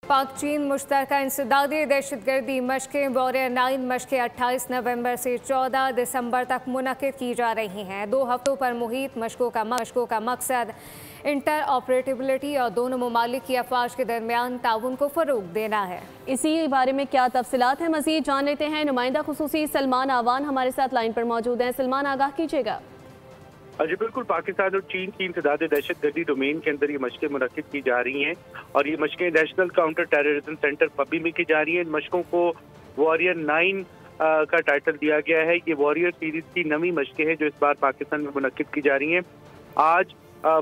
पाक चीन मुश्तरका इंसदादी दहशतगर्दी मशकें वॉरियर 9 मशकें 28 नवंबर से 14 दिसंबर तक मुनक्किद की जा रही हैं। 2 हफ्तों पर मुहित मशकों का मकसद इंटर ऑपरेटिबिलिटी और दोनों ममालिक की अफवाज के दरमियान ताउन को फ़रोग देना है। इसी बारे में क्या तफसीलात है मज़ीद जान लेते हैं। नुमाइंदा खुसूसी सलमान आवान हमारे साथ लाइन पर मौजूद हैं। सलमान, आगाह कीजिएगा। जी बिल्कुल, पाकिस्तान और चीन की इंसदाद दहशतगर्दी डोमेन के अंदर ये मशकें मुनक्किद की जा रही हैं और ये मशकें नेशनल काउंटर टेररिज्म सेंटर पबी में की जा रही हैं। इन मशकों को वॉरियर 9 का टाइटल दिया गया है। ये वॉरियर सीरीज की नवी मशकें हैं जो इस बार पाकिस्तान में मुनक्किद की जा रही हैं। आज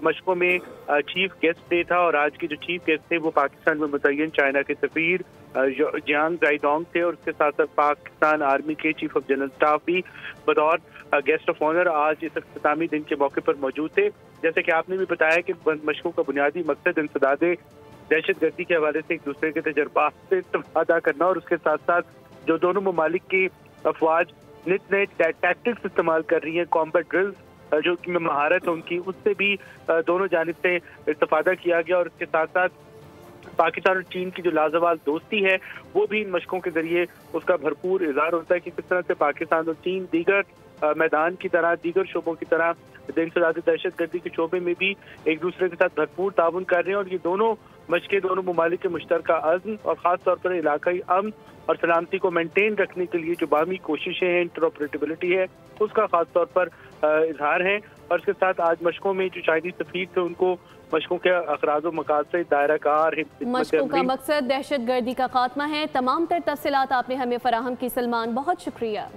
मशकों में चीफ गेस्ट डे था और आज के जो चीफ गेस्ट थे वो पाकिस्तान में मुतय्यन चाइना के सफीर जियांग जाइडोंग थे और उसके साथ साथ पाकिस्तान आर्मी के चीफ ऑफ जनरल स्टाफ भी बतौर गेस्ट ऑफ ऑनर आज इस इख्तितामी दिन के मौके पर मौजूद थे। जैसे कि आपने भी बताया कि मशकों का बुनियादी मकसद इंसदाद दहशतगर्दी के हवाले से एक दूसरे के तजर्बात से इस्तेफादा करना और उसके साथ साथ जो दोनों ममालिक की अफवाज नित नए टैक्टिक्स इस्तेमाल कर रही हैं, कॉम्बैट ड्रिल्स जो कि महारत है उनकी, उससे भी दोनों जानिब से इस्तेफादा किया गया और इसके साथ साथ पाकिस्तान और चीन की जो लाजवाब दोस्ती है वो भी इन मशकों के जरिए उसका भरपूर इजहार होता है कि किस तरह से पाकिस्तान और चीन दीगर मैदान की तरह, दीगर शोबों की तरह इंसदाद दहशतगर्दी के शोबे में भी एक दूसरे के साथ भरपूर ताउन कर रहे हैं और ये दोनों मशकें दोनों ममालिक के मुश्तरका अज़्म और ख़ास तौर पर इलाकाई अमन और सलामती को मेंटेन रखने के लिए जो बाहमी कोशिशें हैं, इंटरऑपरेटिबिलिटी है, उसका ख़ास तौर पर इजहार है। और इसके साथ आज मशकों में जो चाइनीज सफीर थे उनको मशकों के अखराज मकासद दायरा कार मशकों का मकसद दहशतगर्दी का खात्मा है। तमाम तर तफसीलात आपने हमें फराहम की सलमान, बहुत शुक्रिया।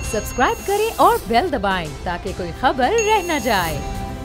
सब्सक्राइब करें और बेल दबाएं ताकि कोई खबर रह न जाए।